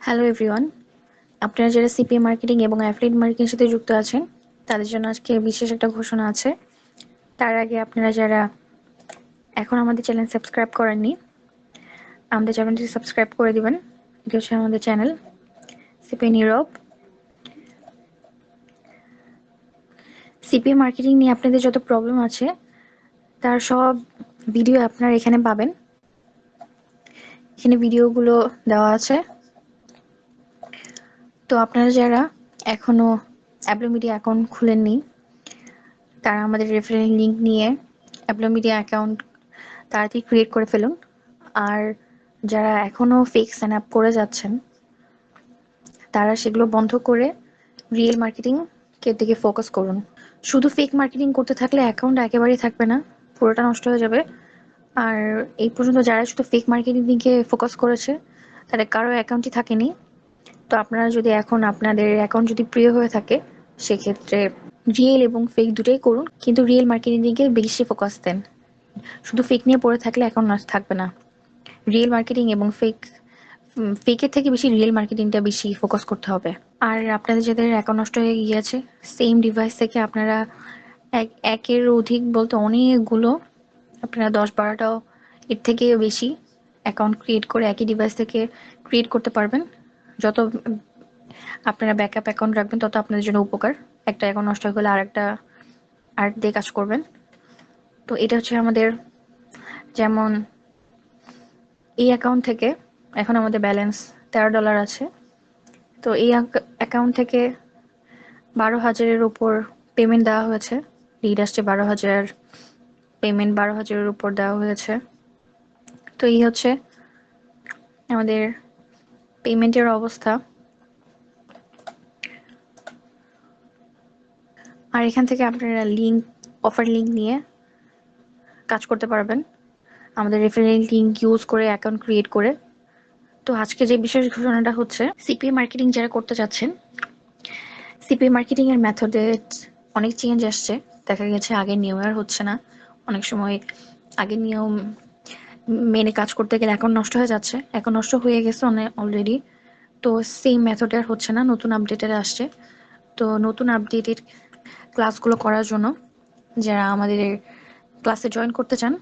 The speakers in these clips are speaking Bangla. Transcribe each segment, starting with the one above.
হ্যালো এভরিওয়ান, আপনারা যারা সিপিএ মার্কেটিং এবং অ্যাফিলিয়েট মার্কেটিংয়ের সাথে যুক্ত আছেন তাদের জন্য আজকে বিশেষ একটা ঘোষণা আছে। তার আগে আপনারা যারা এখন আমাদের চ্যানেল সাবস্ক্রাইব করেননি, আমাদের চ্যানেলটি সাবস্ক্রাইব করে দিবেন। এটা হচ্ছে আমাদের চ্যানেল সিপিএ নীরব। সিপিএ মার্কেটিং নিয়ে আপনাদের যত প্রবলেম আছে তার সব ভিডিও আপনারা এখানে পাবেন। এখানে ভিডিওগুলো দেওয়া আছে। তো আপনারা যারা এখনো অ্যাপলো মিডিয়া অ্যাকাউন্ট খুলেননি তারা আমাদের রেফারেল লিঙ্ক নিয়ে অ্যাপলো মিডিয়া অ্যাকাউন্ট তাড়াতাড়ি ক্রিয়েট করে ফেলুন। আর যারা এখনো ফেক সাইন আপ করে যাচ্ছেন তারা সেগুলো বন্ধ করে রিয়েল মার্কেটিং কে দিকে ফোকাস করুন। শুধু ফেক মার্কেটিং করতে থাকলে অ্যাকাউন্ট একেবারেই থাকবে না, পুরোটা নষ্ট হয়ে যাবে। আর এই পর্যন্ত যারা শুধু ফেক মার্কেটিং দিকে ফোকাস করেছে তাদের কারো অ্যাকাউন্টই থাকেনি। তো আপনারা যদি এখন আপনাদের অ্যাকাউন্ট যদি প্রিয় হয়ে থাকে সেক্ষেত্রে রিয়েল এবং ফেক দুটোই করুন, কিন্তু রিয়েল মার্কেটিং দিকে বেশি ফোকাস দেন। শুধু ফেক নিয়ে পড়ে থাকলে অ্যাকাউন্ট নষ্ট থাকবে না। রিয়েল মার্কেটিং এবং ফেকের থেকে বেশি রিয়েল মার্কেটিংটা বেশি ফোকাস করতে হবে। আর আপনাদের যাদের অ্যাকাউন্ট নষ্ট হয়ে গিয়েছে সেম ডিভাইস থেকে আপনারা একের অধিক বলতে অনেকগুলো, আপনারা 10-12টাও এর থেকেও বেশি অ্যাকাউন্ট ক্রিয়েট করে একই ডিভাইস থেকে ক্রিয়েট করতে পারবেন। যত আপনারা ব্যাকআপ অ্যাকাউন্ট রাখবেন তত আপনাদের জন্য উপকার। একটা অ্যাকাউন্ট নষ্ট হয়ে গেলে আরেক দিয়ে কাজ করবেন। তো এটা হচ্ছে আমাদের, যেমন এই অ্যাকাউন্ট থেকে এখন আমাদের ব্যালেন্স $13 আছে। তো এই অ্যাকাউন্ট থেকে 12,000-এর উপর পেমেন্ট দেওয়া হয়েছে। লিড আসছে 12,000, পেমেন্ট 12,000-এর উপর দেওয়া হয়েছে। তো এই হচ্ছে আমাদের পেমেন্টের অবস্থা। আর এখান থেকে আপনারা অফার লিঙ্ক নিয়ে কাজ করতে পারবেন আমাদের রেফারেল লিঙ্ক ইউজ করে অ্যাকাউন্ট ক্রিয়েট করে। তো আজকে যে বিশেষ ঘোষণাটা হচ্ছে, সিপিএ মার্কেটিং যারা করতে চাচ্ছেন, সিপিএ মার্কেটিং এর মেথডে অনেক চেঞ্জ আসছে। দেখা গেছে আগের নিয়ম আর হচ্ছে না। অনেক সময় আগের নিয়ম মেনে কাজ করতে গেলে অ্যাকাউন্ট নষ্ট হয়ে যাচ্ছে, অ্যাকাউন্ট নষ্ট হয়ে গেছে অলরেডি। তো সেম মেথডে আর হচ্ছে না, নতুন আপডেটের আসছে। তো নতুন আপডেটের ক্লাসগুলো করার জন্য যারা আমাদের ক্লাসে জয়েন করতে চান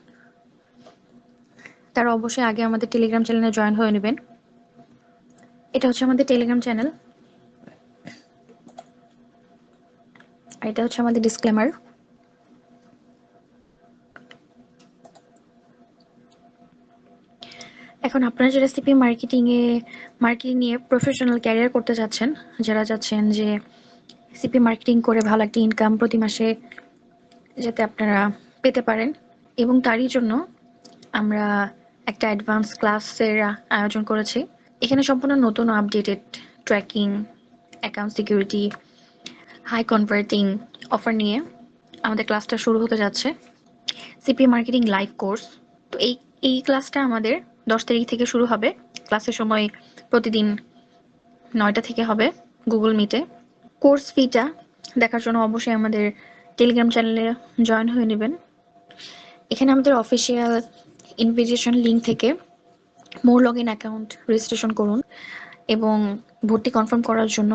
তারা অবশ্যই আগে আমাদের টেলিগ্রাম চ্যানেলে জয়েন হয়ে নেবেন। এটা হচ্ছে আমাদের টেলিগ্রাম চ্যানেল, আর এটা হচ্ছে আমাদের ডিসক্লেমার। এখন আপনারা যারা সিপি মার্কেটিং নিয়ে প্রফেশনাল ক্যারিয়ার করতে যাচ্ছেন, যারা যাচ্ছেন যে সিপি মার্কেটিং করে ভালো একটা ইনকাম প্রতি মাসে যাতে আপনারা পেতে পারেন, এবং তারই জন্য আমরা একটা অ্যাডভান্স ক্লাসের আয়োজন করেছি। এখানে সম্পূর্ণ নতুন updated tracking, account security, high converting offer নিয়ে আমাদের ক্লাসটা শুরু হতে যাচ্ছে। CP marketing live course. তো এই ক্লাসটা আমাদের 10 তারিখ থেকে শুরু হবে। ক্লাসের সময় প্রতিদিন 9টা থেকে হবে গুগল মিটে। কোর্স ফিটা দেখার জন্য অবশ্যই আমাদের টেলিগ্রাম চ্যানেলে জয়েন হয়ে নেবেন। এখানে আমাদের অফিসিয়াল ইনভিটেশন লিঙ্ক থেকে মোর লগ ইন অ্যাকাউন্ট রেজিস্ট্রেশন করুন এবং ভর্তি কনফার্ম করার জন্য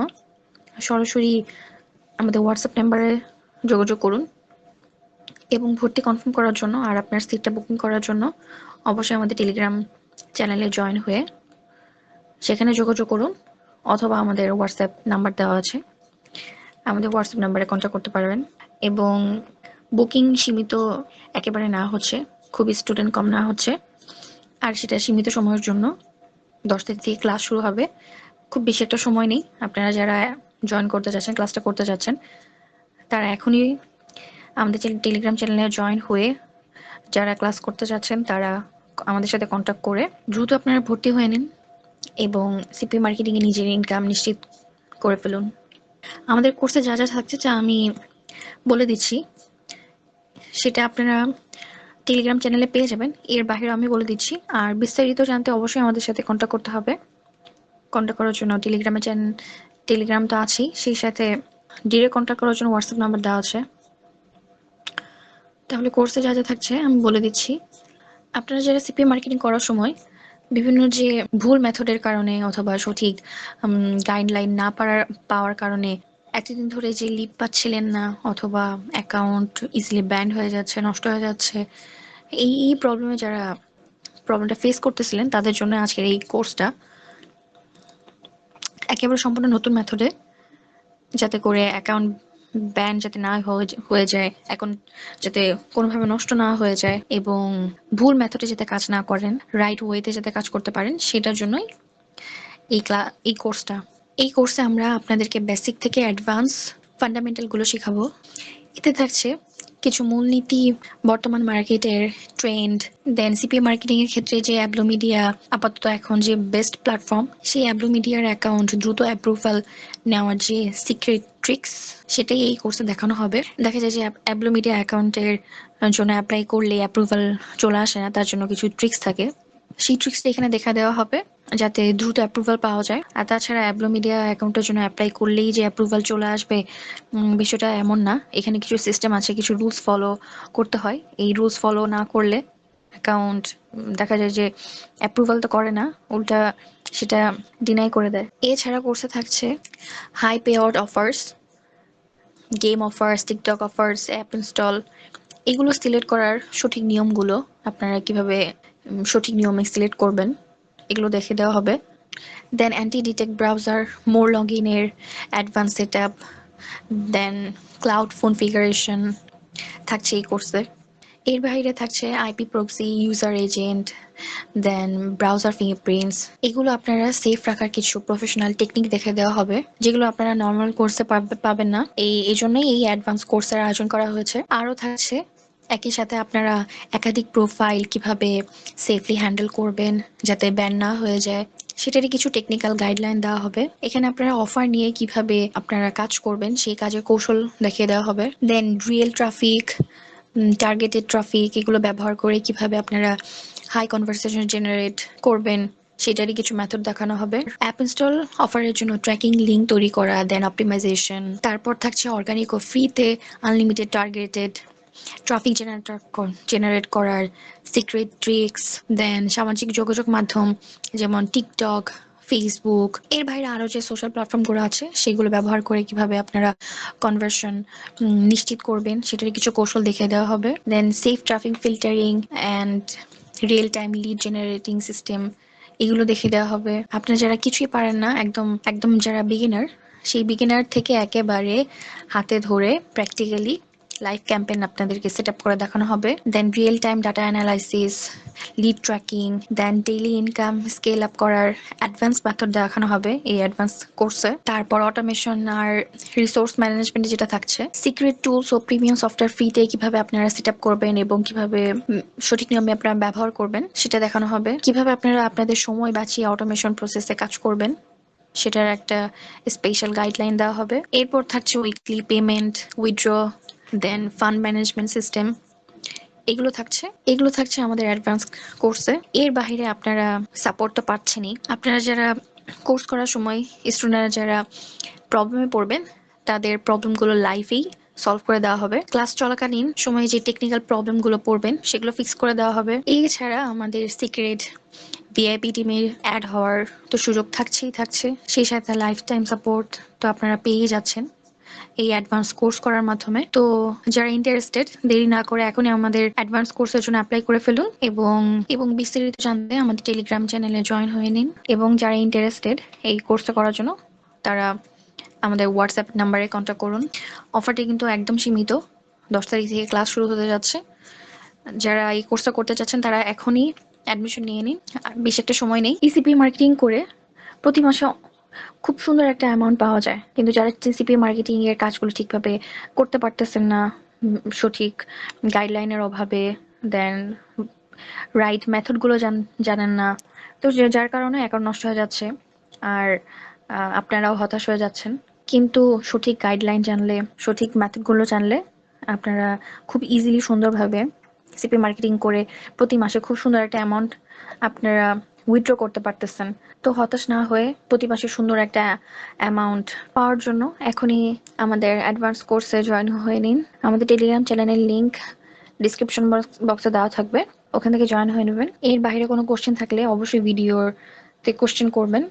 সরাসরি আমাদের হোয়াটসঅ্যাপ নাম্বারে যোগাযোগ করুন। এবং ভর্তি কনফার্ম করার জন্য আর আপনার সিটটা বুকিং করার জন্য অবশ্যই আমাদের টেলিগ্রাম চ্যানেলে জয়েন হয়ে সেখানে যোগাযোগ করুন, অথবা আমাদের হোয়াটসঅ্যাপ নাম্বার দেওয়া আছে, আমাদের হোয়াটসঅ্যাপ নাম্বারে কন্ট্যাক্ট করতে পারবেন। এবং বুকিং সীমিত একেবারে না হচ্ছে, খুবই স্টুডেন্ট কম না হচ্ছে, আর সেটা সীমিত সময়ের জন্য। 10 তারিখ থেকে ক্লাস শুরু হবে, খুব বেশি একটা সময় নেই। আপনারা যারা জয়েন করতে চাচ্ছেন, ক্লাসটা করতে চাচ্ছেন, তারা এখনই আমাদের টেলিগ্রাম চ্যানেলে জয়েন হয়ে যারা ক্লাস করতে চাচ্ছেন তারা আমাদের সাথে কন্ট্যাক্ট করে দ্রুত আপনারা ভর্তি হয়ে নিন এবং সিপি মার্কেটিংয়ে নিজের ইনকাম নিশ্চিত করে ফেলুন। আমাদের কোর্সে যা যা থাকছে যা আমি বলে দিচ্ছি সেটা আপনারা টেলিগ্রাম চ্যানেলে পেয়ে যাবেন। এর বাইরে আমি বলে দিচ্ছি, আর বিস্তারিত জানতে অবশ্যই আমাদের সাথে কন্ট্যাক্ট করতে হবে। কন্ট্যাক্ট করার জন্য টেলিগ্রাম তো আছেই, সেই সাথে ডিরেক্ট কন্ট্যাক্ট করার জন্য হোয়াটসঅ্যাপ নাম্বার দেওয়া আছে। তাহলে কোর্সে যা যা থাকছে আমি বলে দিচ্ছি। আপনারা যারা সিপি মার্কেটিং করার সময় বিভিন্ন যে ভুল মেথডের কারণে অথবা সঠিক গাইডলাইন না পাওয়ার কারণে এতদিন ধরে যে লিড পাচ্ছিলেন না, অথবা অ্যাকাউন্ট ইজিলি ব্যান্ড হয়ে যাচ্ছে, নষ্ট হয়ে যাচ্ছে, এই প্রবলেমে যারা প্রবলেমটা ফেস করতেছিলেন তাদের জন্য আজকের এই কোর্সটা একেবারে সম্পূর্ণ নতুন মেথডে, যাতে করে অ্যাকাউন্ট ব্যান যাতে না হয়ে যায়, অ্যাকাউন্ট যাতে কোনোভাবে নষ্ট না হয়ে যায়, এবং ভুল মেথডে যাতে কাজ না করেন, রাইট ওয়েতে যাতে কাজ করতে পারেন, সেটার জন্যই এই কোর্সটা। এই কোর্সে আমরা আপনাদেরকে বেসিক থেকে অ্যাডভান্স ফান্ডামেন্টাল গুলো শেখাবো। এতে থাকছে কিছু মূলনীতি, বর্তমান মার্কেটের ট্রেন্ড, দেন সিপি মার্কেটিং এর ক্ষেত্রে যে অ্যাবলো মিডিয়া আপাতত এখন যে বেস্ট প্ল্যাটফর্ম, সেই অ্যাবলো মিডিয়ার অ্যাকাউন্ট দ্রুত অ্যাপ্রুভাল নেওয়ার যে সিক্রেট ট্রিক্স, সেটাই এই কোর্সে দেখানো হবে। দেখা যায় যে অ্যাবলো মিডিয়া অ্যাকাউন্টের জন্য অ্যাপ্লাই করলে অ্যাপ্রুভাল চলে আসে না, তার জন্য কিছু ট্রিক্স থাকে, সেই ট্রিক্সটা এখানে দেখা দেওয়া হবে যাতে দ্রুত অ্যাপ্রুভাল পাওয়া যায়। আর তাছাড়া অ্যাবলো মিডিয়া অ্যাকাউন্টের জন্য অ্যাপ্লাই করলেই যে অ্যাপ্রুভাল চলে আসবে, বিষয়টা এমন না। এখানে কিছু সিস্টেম আছে, কিছু রুলস ফলো করতে হয়। এই রুলস ফলো না করলে অ্যাকাউন্ট দেখা যায় যে অ্যাপ্রুভাল তো করে না, উল্টা সেটা ডিনাই করে দেয়। এছাড়া কোর্সে থাকছে high payout offers, game offers, TikTok offers, app install, এগুলো সিলেক্ট করার সঠিক নিয়মগুলো, আপনারা কিভাবে সঠিক নিয়মে সিলেক্ট করবেন, এগুলো দেখে দেওয়া হবে। দেন অ্যান্টি ডিটেক্ট ব্রাউজার, মোর লগ ইনের অ্যাডভান্স সেট আপ, দেন ক্লাউড কনফিগারেশন থাকছে এই কোর্সে। এর বাইরে থাকছে আইপি প্রক্সি, ইউজার এজেন্ট, দেন ব্রাউজার ফিঙ্গারপ্রিন্টস, এগুলো আপনারা সেফ রাখার কিছু প্রফেশনাল টেকনিক দেখে দেওয়া হবে, যেগুলো আপনারা নর্মাল কোর্সে পাবেন না। এই জন্যই এই অ্যাডভান্স কোর্সের আয়োজন করা হয়েছে। আরও থাকছে একই সাথে আপনারা একাধিক প্রোফাইল কিভাবে সেফলি হ্যান্ডেল করবেন যাতে ব্যান না হয়ে যায়, সেটারই কিছু টেকনিক্যাল গাইডলাইন দেওয়া হবে। এখানে আপনারা অফার নিয়ে কিভাবে আপনারা কাজ করবেন সেই কাজের কৌশল দেখিয়ে দেওয়া হবে। Then real traffic, targeted traffic, এগুলো ব্যবহার করে কিভাবে আপনারা হাই কনভারসেশন জেনারেট করবেন, সেটারই কিছু মেথড দেখানো হবে। অ্যাপ ইনস্টল অফারের জন্য ট্র্যাকিং লিঙ্ক তৈরি করা, দেন অপটিমাইজেশন। তারপর থাকছে অর্গানিক ও ফ্রিতে আনলিমিটেড টার্গেটেড ট্রাফিক জেনারেট করার সিক্রেট ট্রিক্স, দেন সামাজিক যোগাযোগ মাধ্যম যেমন টিকটক, ফেসবুক, এর বাইরে আরো যে সোশ্যাল প্ল্যাটফর্মগুলো আছে সেগুলো ব্যবহার করে কিভাবে আপনারা কনভার্সন নিশ্চিত করবেন, সেটার কিছু কৌশল দেখিয়ে দেওয়া হবে। Then safe traffic filtering and real time lead generating system, এগুলো দেখিয়ে দেওয়া হবে। আপনারা যারা কিছুই পারেন না, একদম একদম যারা বিগিনার, সেই বিগিনার থেকে একেবারে হাতে ধরে প্র্যাকটিক্যালি লাইভ ক্যাম্পেইন আপনাদেরকে সেট আপ করে দেখানো হবে। Then real time data analysis, lead tracking, then daily income scale up করার অ্যাডভান্স মেথড দেখানো হবে এই অ্যাডভান্স কোর্সে। তারপর অটোমেশন আর রিসোর্স ম্যানেজমেন্টে যেটা থাকছে, সিক্রেট টুলস ও প্রিমিয়াম সফটওয়্যার ফ্রিতে কিভাবে আপনারা সেট আপ করবেন এবং কিভাবে সঠিক নিয়মে আপনারা ব্যবহার করবেন সেটা দেখানো হবে। কিভাবে আপনারা আপনাদের সময় বাঁচিয়ে অটোমেশন প্রসেসে কাজ করবেন, সেটার একটা স্পেশাল গাইডলাইন দেওয়া হবে। এরপর থাকছে উইকলি পেমেন্ট, উইথড্র, দেন ফান্ড ম্যানেজমেন্ট সিস্টেম, এগুলো থাকছে আমাদের অ্যাডভান্স কোর্সে। এর বাইরে আপনারা সাপোর্ট তো পাচ্ছেনই, আপনারা যারা কোর্স করার সময় স্টুডেন্টরা যারা প্রবলেমে পড়বেন তাদের প্রবলেমগুলো লাইভেই সলভ করে দেওয়া হবে। ক্লাস চলাকালীন সময়ে যে টেকনিক্যাল প্রবলেমগুলো পড়বেন সেগুলো ফিক্স করে দেওয়া হবে। এছাড়া আমাদের সিক্রেট ভিআইপি টিমের অ্যাড হওয়ার তো সুযোগ থাকছে, সেই সাথে লাইফ টাইম সাপোর্ট তো আপনারা পেয়ে যাচ্ছেন এই অ্যাডভান্স কোর্স করার মাধ্যমে। তো যারা ইন্টারেস্টেড, দেরি না করে এখনই আমাদের অ্যাডভান্স কোর্সের জন্য অ্যাপ্লাই করে ফেলুন, এবং বিস্তারিত জানতে আমাদের টেলিগ্রাম চ্যানেলে জয়েন হয়ে নিন। এবং যারা ইন্টারেস্টেড এই কোর্সটা করার জন্য, তারা আমাদের হোয়াটসঅ্যাপ নাম্বারে কন্ট্যাক্ট করুন। অফারটি কিন্তু একদম সীমিত, 10 তারিখ থেকে ক্লাস শুরু হতে যাচ্ছে। যারা এই কোর্সটা করতে চাচ্ছেন তারা এখনই অ্যাডমিশন নিয়ে নিন, আর বেশি একটা সময় নেই। ইসিপি মার্কেটিং করে প্রতি মাসে খুব সুন্দর একটা অ্যামাউন্ট পাওয়া যায়, কিন্তু যারা সিপি মার্কেটিং এর কাজগুলো ঠিকভাবে করতে পারতেছেন না, সঠিক গাইডলাইনের অভাবে, দেন রাইট মেথডগুলো জানেন না, তো যার কারণে অ্যাকাউন্ট নষ্ট হয়ে যাচ্ছে, আর আপনারাও হতাশ হয়ে যাচ্ছেন। কিন্তু সঠিক গাইডলাইন জানলে, সঠিক মেথডগুলো জানলে আপনারা খুব ইজিলি সুন্দরভাবে সিপি মার্কেটিং করে প্রতি মাসে খুব সুন্দর একটা অ্যামাউন্ট আপনারা উইথড্র করতে পারতেছেন। তো হতাশ না হয়ে প্রতি মাসে সুন্দর একটা অ্যামাউন্ট পাওয়ার জন্য এখনই আমাদের অ্যাডভান্স কোর্সে জয়েন হয়ে নিন। আমাদের টেলিগ্রাম চ্যানেলের লিংক ডিসক্রিপশন বক্সে দেওয়া থাকবে, ওখান থেকে জয়েন হয়ে নেবেন। এর বাইরে কোনো কোশ্চেন থাকলে অবশ্যই ভিডিওতে কোশ্চেন করবেন।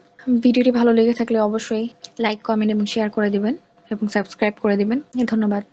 ভিডিওটি ভালো লেগে থাকলে অবশ্যই লাইক, কমেন্ট এবং শেয়ার করে দিবেন এবং সাবস্ক্রাইব করে দিবেন। ধন্যবাদ।